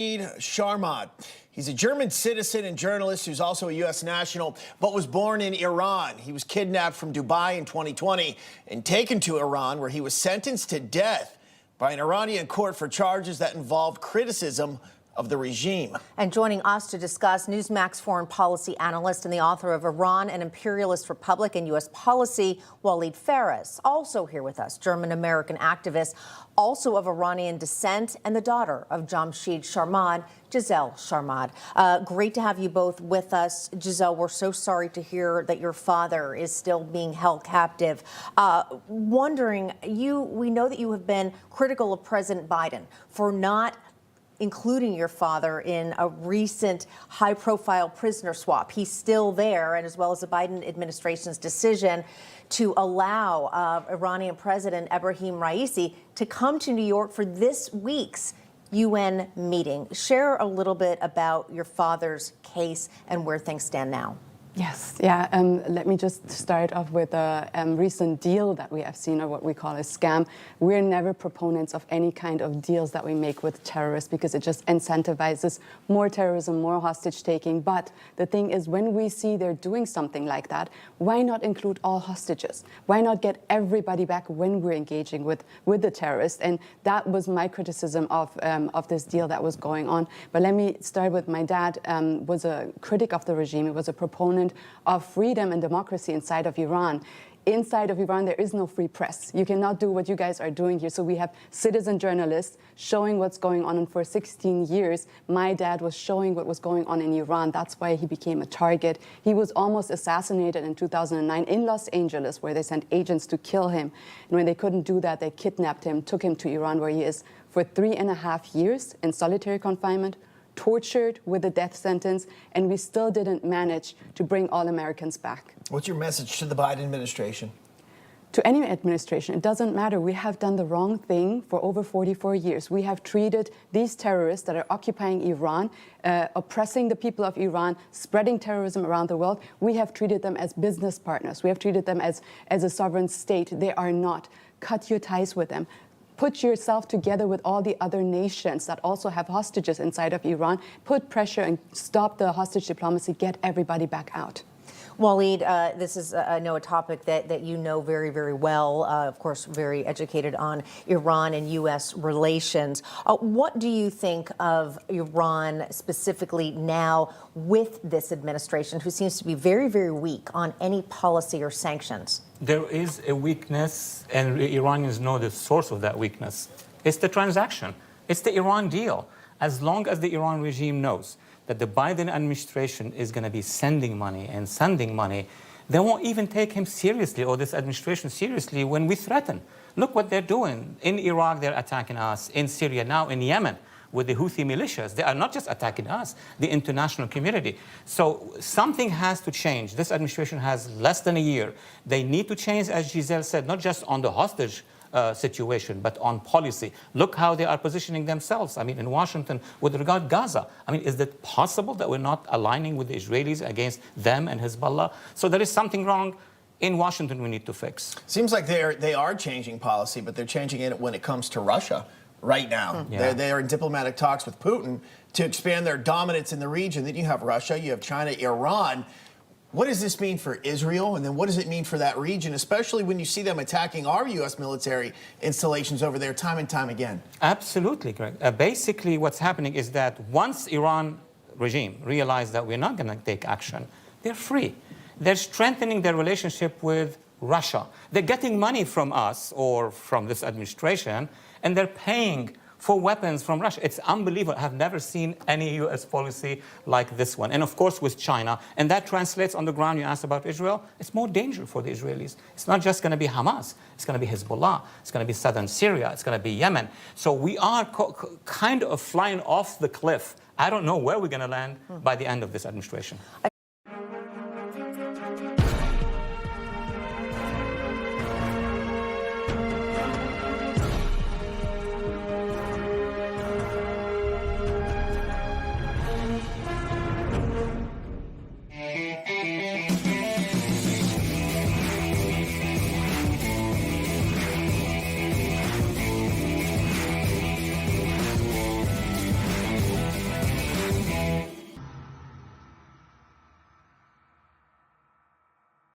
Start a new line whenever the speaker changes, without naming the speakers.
Sharmahd. He's a German citizen and journalist who's also a U.S. national, but was born in Iran. He was kidnapped from Dubai in 2020 and taken to Iran, where he was sentenced to death by an Iranian court for charges that involved criticism of the regime.
And joining us to discuss, Newsmax foreign policy analyst and the author of Iran, an Imperialist Republic and U.S. Policy, Walid Phares. Also here with us, German American activist, also of Iranian descent, and the daughter of Jamshid Sharmahd, Gazelle Sharmahd. Great to have you both with us. Gazelle, we're so sorry to hear that your father is still being held captive. Wondering, we know that you have been critical of President Biden for not including your father in a recent high-profile prisoner swap. He's still there, and as well as the Biden administration's decision to allow Iranian President Ebrahim Raisi to come to New York for this week's UN meeting. Share a little bit about your father's case and where things stand now.
Yes, yeah. Let me just start off with a recent deal that we have seen, or what we call a scam. We're never proponents of any kind of deals that we make with terrorists because it just incentivizes more terrorism, more hostage taking. But the thing is, when we see they're doing something like that, why not include all hostages? Why not get everybody back when we're engaging with the terrorists? And that was my criticism of this deal that was going on. But let me start with my dad was a critic of the regime. He was a proponent of freedom and democracy inside of Iran. Inside of Iran, there is no free press. You cannot do what you guys are doing here. So we have citizen journalists showing what's going on. And for 16 years, my dad was showing what was going on in Iran. That's why he became a target. He was almost assassinated in 2009 in Los Angeles, where they sent agents to kill him. And when they couldn't do that, they kidnapped him, took him to Iran, where he is for 3.5 years in solitary confinement, tortured with a death sentence, and we still didn't manage to bring all Americans back.
What's your message to the Biden administration?
To any administration, it doesn't matter. We have done the wrong thing for over 44 years. We have treated these terrorists that are occupying Iran, oppressing the people of Iran, spreading terrorism around the world. We have treated them as business partners. We have treated them as a sovereign state. They are not. Cut your ties with them. Put yourself together with all the other nations that also have hostages inside of Iran. Put pressure and stop the hostage diplomacy. Get everybody back out.
Walid, this is, I know, a topic that you know very, very well, of course, very educated on Iran and U.S. relations. What do you think of Iran specifically now with this administration, who seems to be very, very weak on any policy or sanctions?
There is a weakness, and the Iranians know the source of that weakness. It's the transaction. It's the Iran deal. As long as the Iran regime knows that the Biden administration is going to be sending money, they won't even take him seriously, or this administration seriously, when we threaten. Look what they're doing. In Iraq, they're attacking us. In Syria, now in Yemen, with the Houthi militias. They are not just attacking us, the international community. So something has to change. This administration has less than a year. They need to change, as Giselle said, not just on the hostage situation, but on policy. Look how they are positioning themselves. I mean, in Washington, with regard to Gaza. I mean, is it possible that we're not aligning with the Israelis against them and Hezbollah? So there is something wrong in Washington we need to fix.
Seems like they are changing policy, but they're changing it when it comes to Russia right now.
Yeah.
They are in diplomatic talks with Putin to expand their dominance in the region. Then you have Russia, you have China, Iran. What does this mean for Israel? And then what does it mean for that region, especially when you see them attacking our U.S. military installations over there time and time again?
Absolutely, Greg. Basically, what's happening is that once Iran regime realized that we're not going to take action, they're free. They're strengthening their relationship with Russia. They're getting money from us or from this administration, and they're paying for weapons from Russia. It's unbelievable. I have never seen any U.S. policy like this one. And of course with China, and that translates on the ground. You asked about Israel. It's more danger for the Israelis. It's not just going to be Hamas. It's going to be Hezbollah. It's going to be southern Syria. It's going to be Yemen. So we are kind of flying off the cliff. I don't know where we're going to land by the end of this administration.